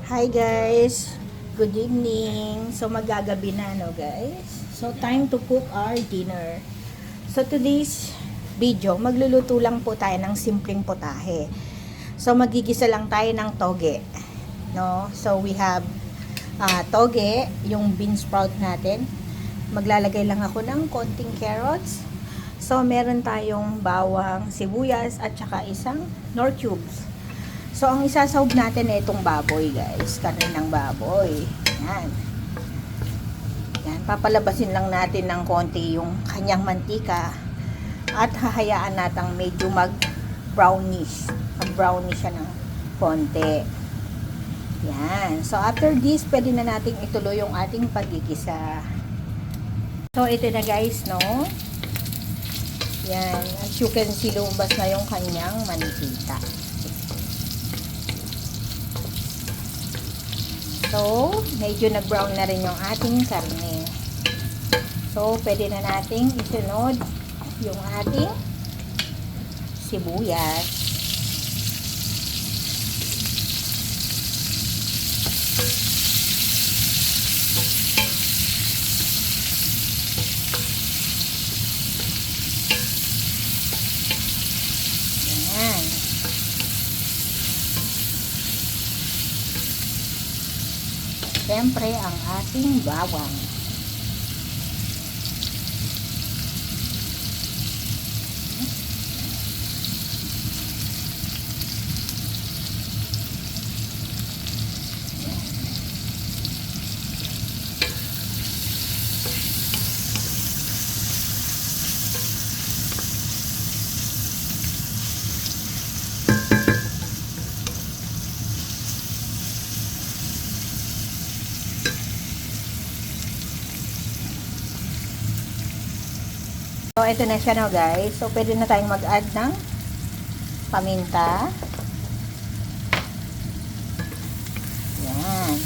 Hi guys, good evening. So magagabi na no guys. So time to cook our dinner. So today's video, magluluto lang po tayo ng simpleng potahe. So magigisa lang tayo ng toge. No? So we have toge, yung bean sprout natin. Maglalagay lang ako ng konting carrots. So meron tayong bawang, sibuyas at saka isang nor cubes. So, ang isasawb natin ay itong baboy, guys. Karne ng baboy. Yan. Yan. Papalabasin lang natin ng konti yung kanyang mantika. At hahayaan natin medyo mag-brownish. Mag-brownish siya ng konti. Yan. So, after this, pwede na natin ituloy yung ating pagkikisa. So, ito na guys, no? Yan. As you can see, lumabas na yung kanyang mantika. So, medyo nag-brown na rin yung ating karne. So, pwede na nating isunod yung ating sibuyas. Ayan. Siyempre, ang ating bawang. So, ito na siya no guys. So, pwede na tayong mag-add ng paminta. Yan.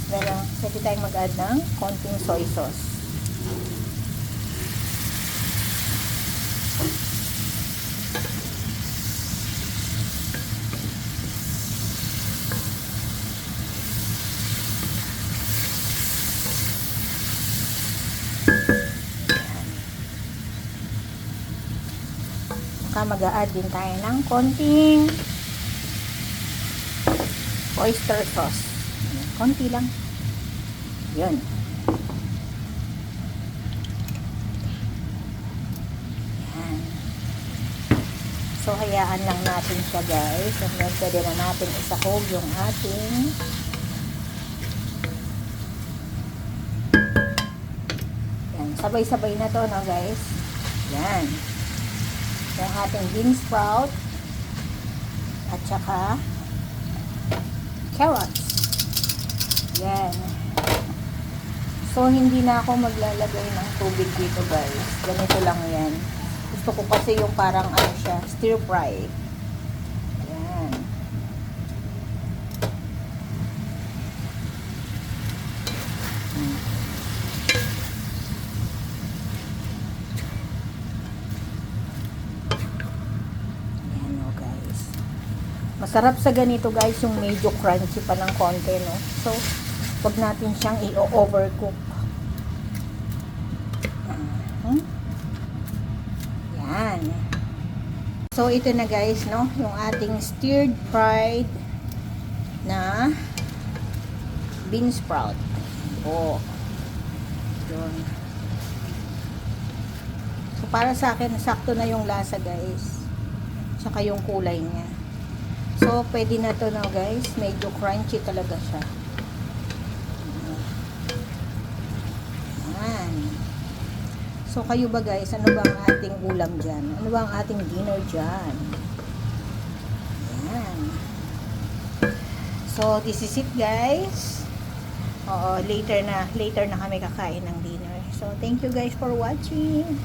Pero, pwede tayong mag-add ng konting soy sauce. Mag-a-add din tayo ng konting oyster sauce. Konti lang. Yun. Yan. So, hayaan lang natin siya guys. And then, pwede na natin isahog yung ating yan. Sabay-sabay na to, no guys? Yan. Yung ating bean sprout at saka carrots. Yan. So, hindi na ako maglalagay ng tubig dito guys. Ganito lang yan. Gusto ko kasi yung parang ano siya, stir fry. Yan. Masarap sa ganito guys yung medyo crunchy pa ng konti, no? So, wag natin siyang i-overcook. Yan. So, ito na guys, no? Yung ating stirred fried na bean sprout. Oh. Yun. So, para sa akin, sakto na yung lasa guys. Tsaka yung kulay niya. So, pwede na to na guys. Medyo crunchy talaga siya. Ayan. So, kayo ba guys? Ano ba ang ating ulam dyan? Ano ba ang ating dinner dyan? Ayan. So, this is it guys. Oo, later na kami kakain ng dinner. So, thank you guys for watching.